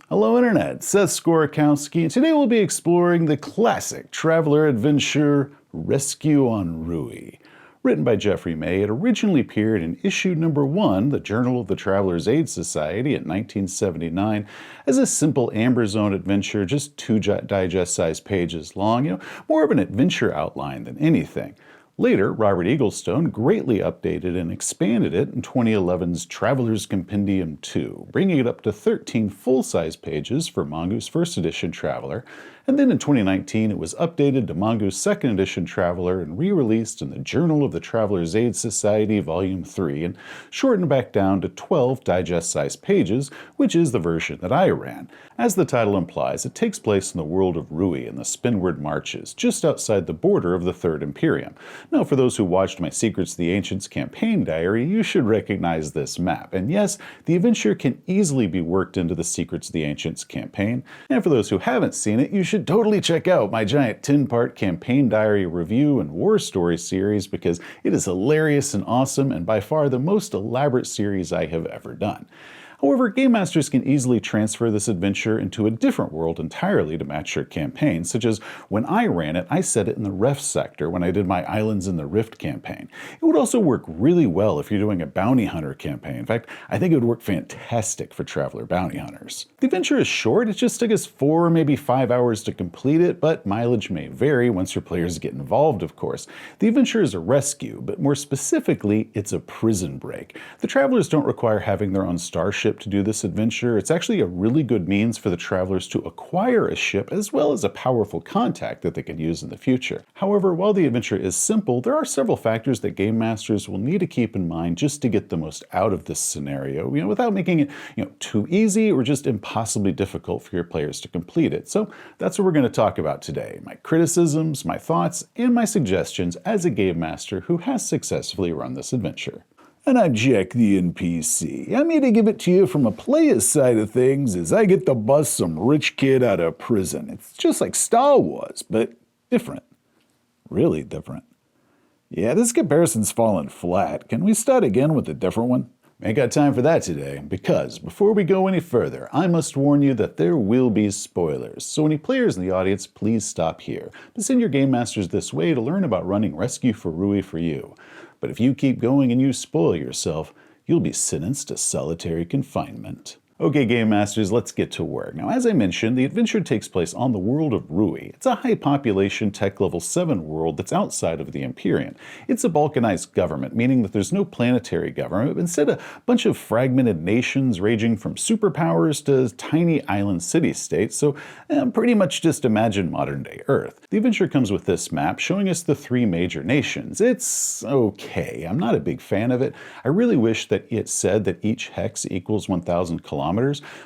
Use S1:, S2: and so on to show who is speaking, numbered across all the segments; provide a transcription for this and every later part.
S1: Hello Internet, Seth Skorikowski, and today we'll be exploring the classic traveler adventure Rescue on Ruie. Written by Jeffrey May, it originally appeared in issue number 1, the Journal of the Traveler's Aid Society in 1979, as a simple Amber Zone adventure, just 2 digest-sized pages long, more of an adventure outline than anything. Later, Robert Eaglestone greatly updated and expanded it in 2011's Traveler's Compendium 2, bringing it up to 13 full-size pages for Mongoose First Edition Traveler, and then in 2019 it was updated to Mongoose Second Edition Traveler and re-released in the Journal of the Traveler's Aid Society Volume 3 and shortened back down to 12 digest-sized pages, which is the version that I ran. As the title implies, it takes place in the world of Ruie in the Spinward Marches, just outside the border of the Third Imperium. Now, for those who watched my Secrets of the Ancients campaign diary, you should recognize this map. And yes, the adventure can easily be worked into the Secrets of the Ancients campaign. And for those who haven't seen it, you should totally check out my giant 10-part campaign diary review and war story series because it is hilarious and awesome and by far the most elaborate series I have ever done. However, Game Masters can easily transfer this adventure into a different world entirely to match your campaign, such as when I ran it, I set it in the Ref sector when I did my Islands in the Rift campaign. It would also work really well if you're doing a bounty hunter campaign. In fact, I think it would work fantastic for Traveler bounty hunters. The adventure is short, it just took us 4 or maybe 5 hours to complete it, but mileage may vary once your players get involved, of course. The adventure is a rescue, but more specifically, it's a prison break. The Travelers don't require having their own starship to do this adventure. It's actually a really good means for the Travelers to acquire a ship as well as a powerful contact that they can use in the future. However, while the adventure is simple, there are several factors that Game Masters will need to keep in mind just to get the most out of this scenario, without making it too easy or just impossibly difficult for your players to complete it. So that's what we're going to talk about today. My criticisms, my thoughts, and my suggestions as a Game Master who has successfully run this adventure. And I'm Jack the NPC. I'm here to give it to you from a player's side of things as I get to bust some rich kid out of prison. It's just like Star Wars, but different. Really different. Yeah, this comparison's fallen flat. Can we start again with a different one? Ain't got time for that today, because before we go any further, I must warn you that there will be spoilers. So any players in the audience, please stop here. But send your Game Masters this way to learn about running Rescue for Ruie for you. But if you keep going and you spoil yourself, you'll be sentenced to solitary confinement. Okay, Game Masters, let's get to work. Now, as I mentioned, the adventure takes place on the world of Ruie. It's a high-population Tech Level 7 world that's outside of the Empyrean. It's a balkanized government, meaning that there's no planetary government, but instead a bunch of fragmented nations ranging from superpowers to tiny island city-states, so pretty much just imagine modern-day Earth. The adventure comes with this map showing us the 3 major nations. It's okay. I'm not a big fan of it. I really wish that it said that each hex equals 1,000 kilometers.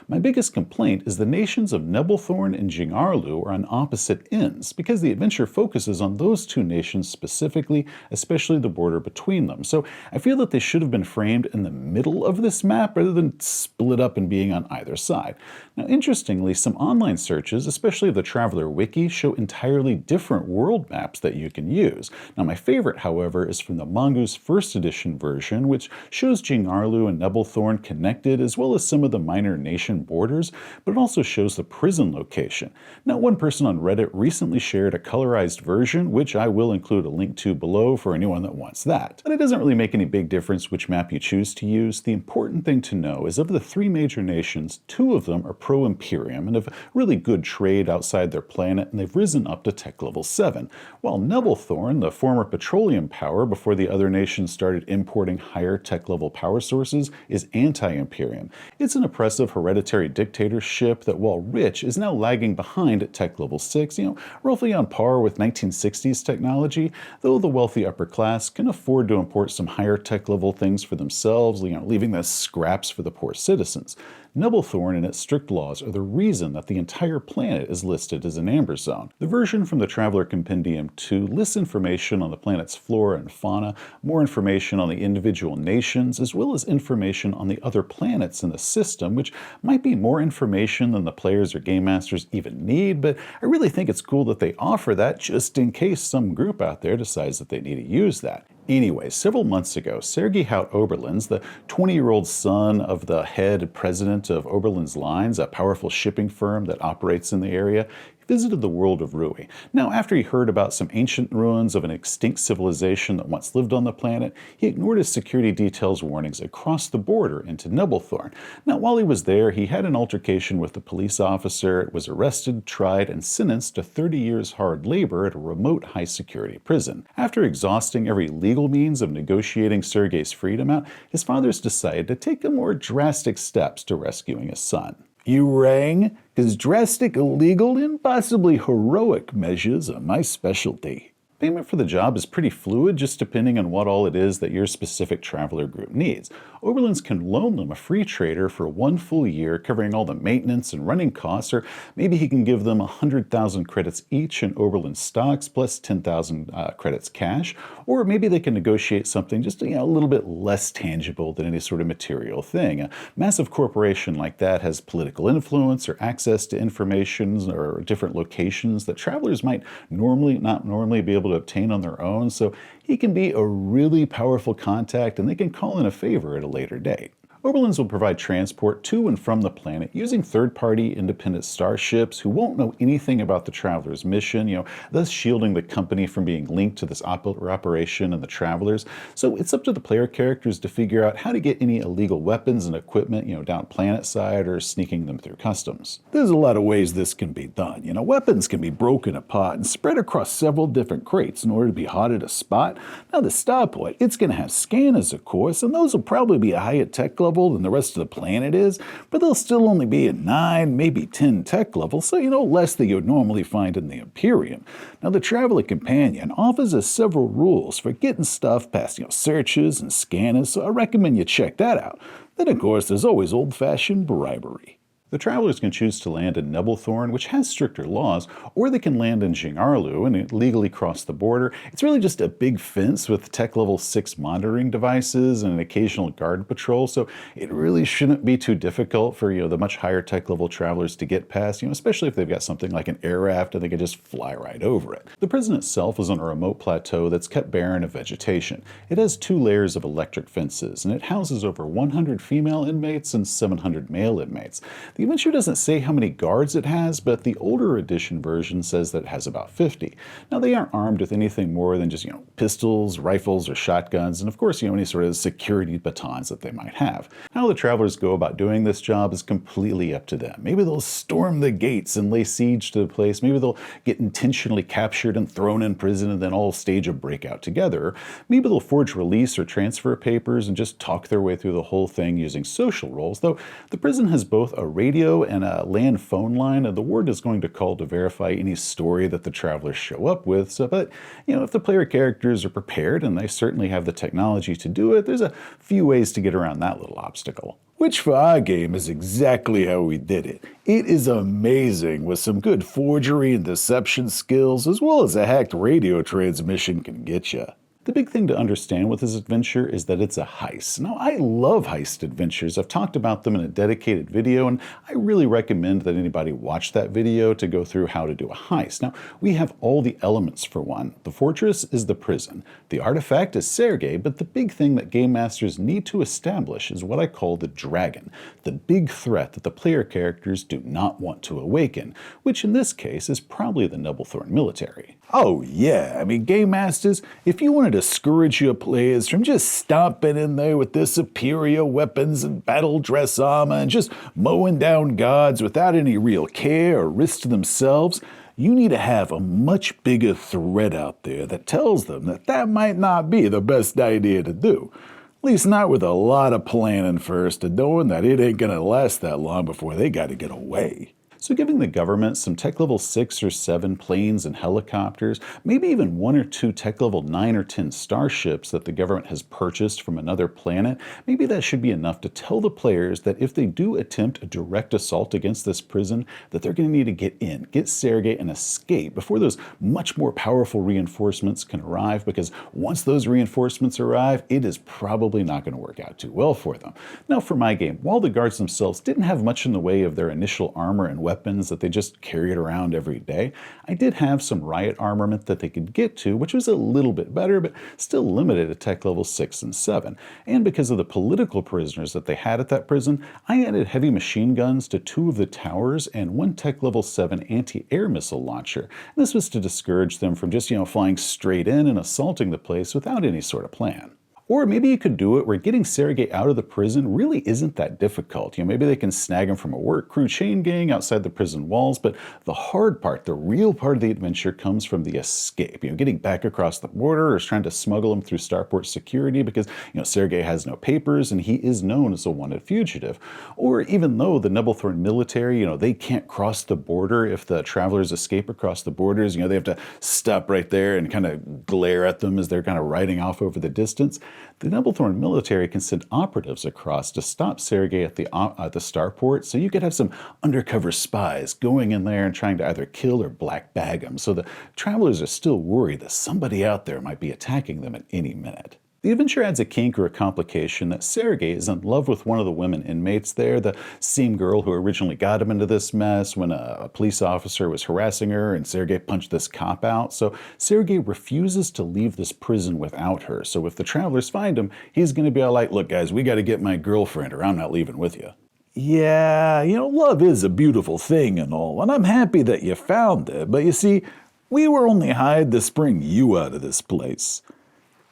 S1: My biggest complaint is the nations of Nebelthorn and Jingarlu are on opposite ends, because the adventure focuses on those 2 nations specifically, especially the border between them. So I feel that they should have been framed in the middle of this map rather than split up and being on either side. Now, interestingly, some online searches, especially the Traveler Wiki, show entirely different world maps that you can use. Now, my favorite, however, is from the Mongoose First Edition version, which shows Jingarlu and Nebelthorn connected, as well as some of the minor nation borders, but it also shows the prison location. Now, one person on Reddit recently shared a colorized version, which I will include a link to below for anyone that wants that. But it doesn't really make any big difference which map you choose to use. The important thing to know is of the 3 major nations, 2 of them are pro-Imperium and have really good trade outside their planet, and they've risen up to Tech Level 7, while Nebelthorn, the former petroleum power before the other nations started importing higher Tech Level power sources, is anti-Imperium. It's an oppressive hereditary dictatorship that, while rich, is now lagging behind at Tech Level 6, roughly on par with 1960s technology, though the wealthy upper class can afford to import some higher Tech Level things for themselves, leaving the scraps for the poor citizens. Nebelthorn and its strict laws are the reason that the entire planet is listed as an Amber Zone. The version from the Traveler Compendium 2 lists information on the planet's flora and fauna, more information on the individual nations, as well as information on the other planets in the system, which might be more information than the players or Game Masters even need, but I really think it's cool that they offer that just in case some group out there decides that they need to use that. Anyway, several months ago, Sergei Haut Oberlins, the 20-year-old son of the head president of Oberlins Lines, a powerful shipping firm that operates in the area, visited the world of Ruie. Now, after he heard about some ancient ruins of an extinct civilization that once lived on the planet, he ignored his security details warnings and crossed the border into Nebelthorn. Now, while he was there, he had an altercation with the police officer, was arrested, tried, and sentenced to 30 years hard labor at a remote high-security prison. After exhausting every legal means of negotiating Sergei's freedom out, his fathers decided to take the more drastic steps to rescuing his son. You rang? Because drastic, illegal, and possibly heroic measures are my specialty. Payment for the job is pretty fluid, just depending on what all it is that your specific traveler group needs. Oberlins can loan them a free trader for 1 full year, covering all the maintenance and running costs, or maybe he can give them 100,000 credits each in Oberlin stocks plus 10,000 credits cash, or maybe they can negotiate something just a little bit less tangible than any sort of material thing. A massive corporation like that has political influence or access to information or different locations that travelers might not normally be able to obtain on their own, so he can be a really powerful contact and they can call in a favor at a later date. Oberlins will provide transport to and from the planet using third-party independent starships who won't know anything about the traveler's mission, thus shielding the company from being linked to this operation and the travelers. So it's up to the player characters to figure out how to get any illegal weapons and equipment, down planet side or sneaking them through customs. There's a lot of ways this can be done. Weapons can be broken apart and spread across several different crates in order to be hard at a spot. Now the starport, it's going to have scanners, of course, and those will probably be a higher tech level than the rest of the planet is, but they'll still only be at 9, maybe 10 tech levels, so less than you'd normally find in the Imperium. Now the Traveler Companion offers us several rules for getting stuff past searches and scanners, so I recommend you check that out. Then of course there's always old-fashioned bribery. The travelers can choose to land in Nebelthorn, which has stricter laws, or they can land in Jingarlu and legally cross the border. It's really just a big fence with tech level 6 monitoring devices and an occasional guard patrol, so it really shouldn't be too difficult for the much higher tech level travelers to get past, especially if they've got something like an air raft and they can just fly right over it. The prison itself is on a remote plateau that's kept barren of vegetation. It has 2 layers of electric fences, and it houses over 100 female inmates and 700 male inmates. The adventure doesn't say how many guards it has, but the older edition version says that it has about 50. Now, they aren't armed with anything more than just, pistols, rifles, or shotguns, and of course, any sort of security batons that they might have. How the travelers go about doing this job is completely up to them. Maybe they'll storm the gates and lay siege to the place. Maybe they'll get intentionally captured and thrown in prison and then all stage a breakout together. Maybe they'll forge release or transfer papers and just talk their way through the whole thing using social roles, though the prison has both a radio and a land phone line, and the warden is going to call to verify any story that the travelers show up with. But if the player characters are prepared, and they certainly have the technology to do it, there's a few ways to get around that little obstacle. Which for our game is exactly how we did it. It is amazing with some good forgery and deception skills, as well as a hacked radio transmission can get you. The big thing to understand with this adventure is that it's a heist. Now, I love heist adventures. I've talked about them in a dedicated video, and I really recommend that anybody watch that video to go through how to do a heist. Now, we have all the elements for one. The fortress is the prison. The artifact is Sergei, but the big thing that game masters need to establish is what I call the dragon, the big threat that the player characters do not want to awaken, which in this case is probably the Nebelthorn military. Oh yeah, game masters, if you want to discourage your players from just stomping in there with their superior weapons and battle dress armor and just mowing down guards without any real care or risk to themselves, you need to have a much bigger threat out there that tells them that might not be the best idea to do. At least not with a lot of planning first and knowing that it ain't gonna last that long before they gotta get away. So giving the government some tech level 6 or 7 planes and helicopters, maybe even 1 or 2 tech level 9 or 10 starships that the government has purchased from another planet, maybe that should be enough to tell the players that if they do attempt a direct assault against this prison, that they're going to need to get in, get Sergei, and escape before those much more powerful reinforcements can arrive, because once those reinforcements arrive, it is probably not going to work out too well for them. Now for my game, while the guards themselves didn't have much in the way of their initial armor and weapons that they just carried around every day. I did have some riot armament that they could get to, which was a little bit better, but still limited at tech level 6 and 7. And because of the political prisoners that they had at that prison, I added heavy machine guns to 2 of the towers and 1 tech level 7 anti-air missile launcher. And this was to discourage them from just, flying straight in and assaulting the place without any sort of plan. Or maybe you could do it where getting Sergei out of the prison really isn't that difficult. Maybe they can snag him from a work crew chain gang outside the prison walls, but the hard part, the real part of the adventure comes from the escape. Getting back across the border or trying to smuggle him through starport security because, Sergei has no papers and he is known as a wanted fugitive. Or even though the Nebelthorn military, they can't cross the border if the travelers escape across the borders, they have to stop right there and kind of glare at them as they're kind of riding off over the distance. The Nebelthorn military can send operatives across to stop Sergei at the starport, so you could have some undercover spies going in there and trying to either kill or black bag him, so the travelers are still worried that somebody out there might be attacking them at any minute. The adventure adds a kink or a complication that Sergei is in love with one of the women inmates there, the same girl who originally got him into this mess when a police officer was harassing her and Sergei punched this cop out. So Sergei refuses to leave this prison without her. So if the travelers find him, he's going to be all like, look guys, we got to get my girlfriend or I'm not leaving with you.
S2: Yeah, love is a beautiful thing and all, and I'm happy that you found it, but you see, we were only hired to spring you out of this place.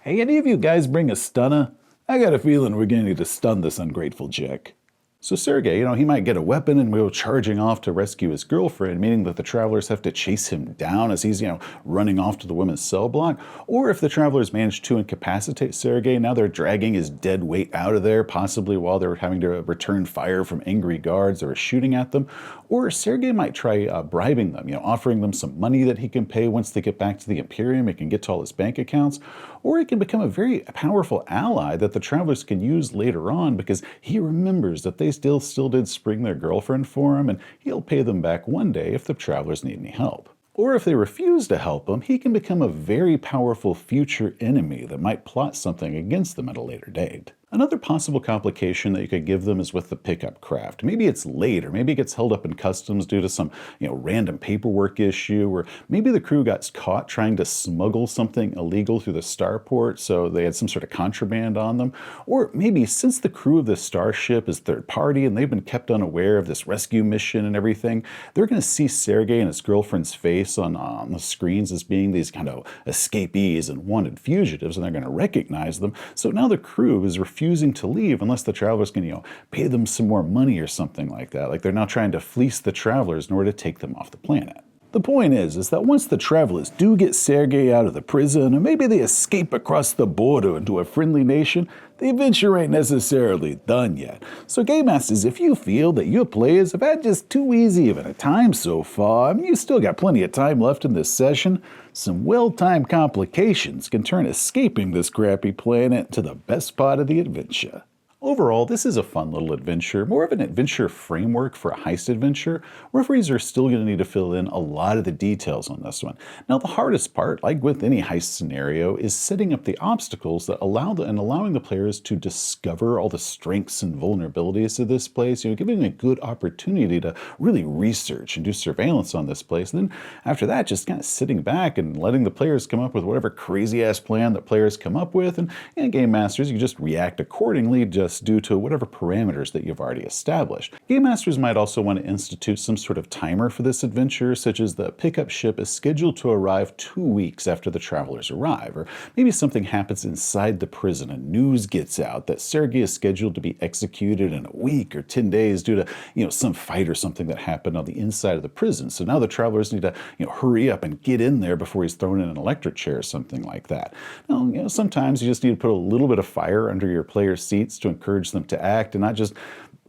S2: Hey, any of you guys bring a stunner? I got a feeling we're going to need to stun this ungrateful Jack.
S1: So Sergei, he might get a weapon and go charging off to rescue his girlfriend, meaning that the travelers have to chase him down as he's, running off to the women's cell block. Or if the travelers manage to incapacitate Sergei, now they're dragging his dead weight out of there, possibly while they're having to return fire from angry guards that are shooting at them. Or Sergei might try bribing them, offering them some money that he can pay once they get back to the Imperium. He can get to all his bank accounts. Or he can become a very powerful ally that the travelers can use later on because he remembers that they still did spring their girlfriend for him, and he'll pay them back one day if the travelers need any help. Or if they refuse to help him, he can become a very powerful future enemy that might plot something against them at a later date. Another possible complication that you could give them is with the pickup craft. Maybe it's late, or maybe it gets held up in customs due to some, random paperwork issue, or maybe the crew got caught trying to smuggle something illegal through the starport, so they had some sort of contraband on them. Or maybe since the crew of this starship is third party and they've been kept unaware of this rescue mission and everything, they're going to see Sergei and his girlfriend's face on the screens as being these kind of escapees and wanted fugitives, and they're going to recognize them. So now the crew is refusing to leave unless the travelers can, pay them some more money or something like that. Like they're now trying to fleece the travelers in order to take them off the planet. The point is that once the travelers do get Sergei out of the prison, or maybe they escape across the border into a friendly nation, the adventure ain't necessarily done yet. So Game Masters, if you feel that your players have had just too easy of a time so far, you still got plenty of time left in this session, some well-timed complications can turn escaping this crappy planet to the best part of the adventure. Overall, this is a fun little adventure, more of an adventure framework for a heist adventure. Referees are still going to need to fill in a lot of the details on this one. Now, the hardest part, like with any heist scenario, is setting up the obstacles that allowing the players to discover all the strengths and vulnerabilities of this place, giving them a good opportunity to really research and do surveillance on this place. And then after that, just kind of sitting back and letting the players come up with whatever crazy-ass plan that players come up with. And Game Masters, you just react accordingly, just due to whatever parameters that you've already established. Game Masters might also want to institute some sort of timer for this adventure, such as the pickup ship is scheduled to arrive 2 weeks after the travelers arrive, or maybe something happens inside the prison and news gets out that Sergei is scheduled to be executed in a week or 10 days due to some fight or something that happened on the inside of the prison. So now the travelers need to hurry up and get in there before he's thrown in an electric chair or something like that. Now, sometimes you just need to put a little bit of fire under your players' seats to encourage them to act and not just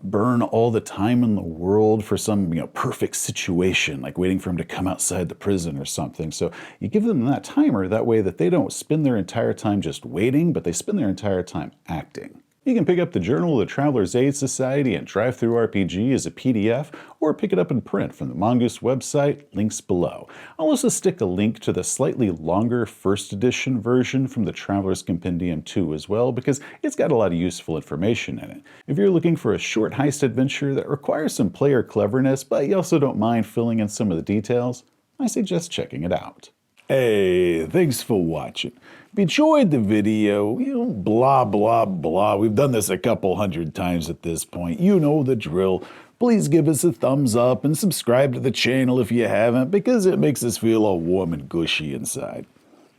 S1: burn all the time in the world for some perfect situation, like waiting for him to come outside the prison or something. So you give them that timer, that way that they don't spend their entire time just waiting, but they spend their entire time acting. You can pick up the Journal of the Traveler's Aid Society and Drive-Thru RPG as a PDF, or pick it up in print from the Mongoose website, links below. I'll also stick a link to the slightly longer first edition version from the Traveler's Compendium 2 as well, because it's got a lot of useful information in it. If you're looking for a short heist adventure that requires some player cleverness, but you also don't mind filling in some of the details, I suggest checking it out.
S2: Hey, thanks for watching. If you enjoyed the video, blah, blah, blah. We've done this a couple hundred times at this point. You know the drill. Please give us a thumbs up and subscribe to the channel if you haven't, because it makes us feel all warm and gushy inside.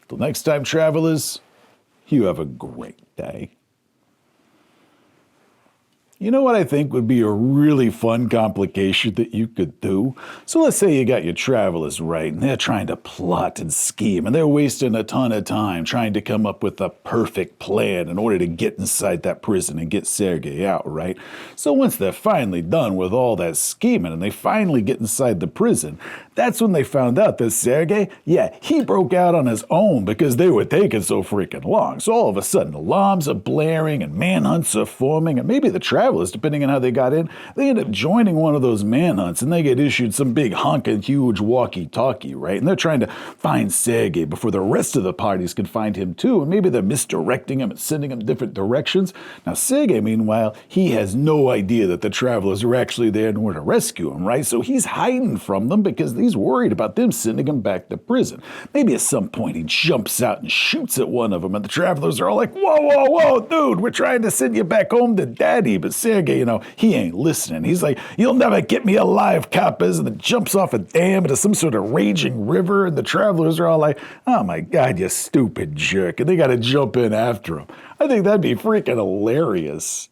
S2: Till next time, travelers, you have a great day. You know what I think would be a really fun complication that you could do? So let's say you got your travelers right, and they're trying to plot and scheme, and they're wasting a ton of time trying to come up with a perfect plan in order to get inside that prison and get Sergei out, right? So once they're finally done with all that scheming and they finally get inside the prison, that's when they found out that Sergei, he broke out on his own because they were taking so freaking long. So all of a sudden, alarms are blaring and manhunts are forming, and maybe the travelers, depending on how they got in, they end up joining one of those manhunts and they get issued some big honking huge walkie-talkie, right? And they're trying to find Sergei before the rest of the parties can find him too, and maybe they're misdirecting him and sending him different directions. Now Sergei, meanwhile, he has no idea that the travelers are actually there in order to rescue him, right? So he's hiding from them because he's worried about them sending him back to prison. Maybe at some point he jumps out and shoots at one of them, and the travelers are all like, whoa, whoa, whoa, dude, we're trying to send you back home to daddy. But Sergei, he ain't listening. He's like, you'll never get me alive, coppers, and then jumps off a dam into some sort of raging river, and the travelers are all like, oh my God, you stupid jerk, and they gotta jump in after him. I think that'd be freaking hilarious.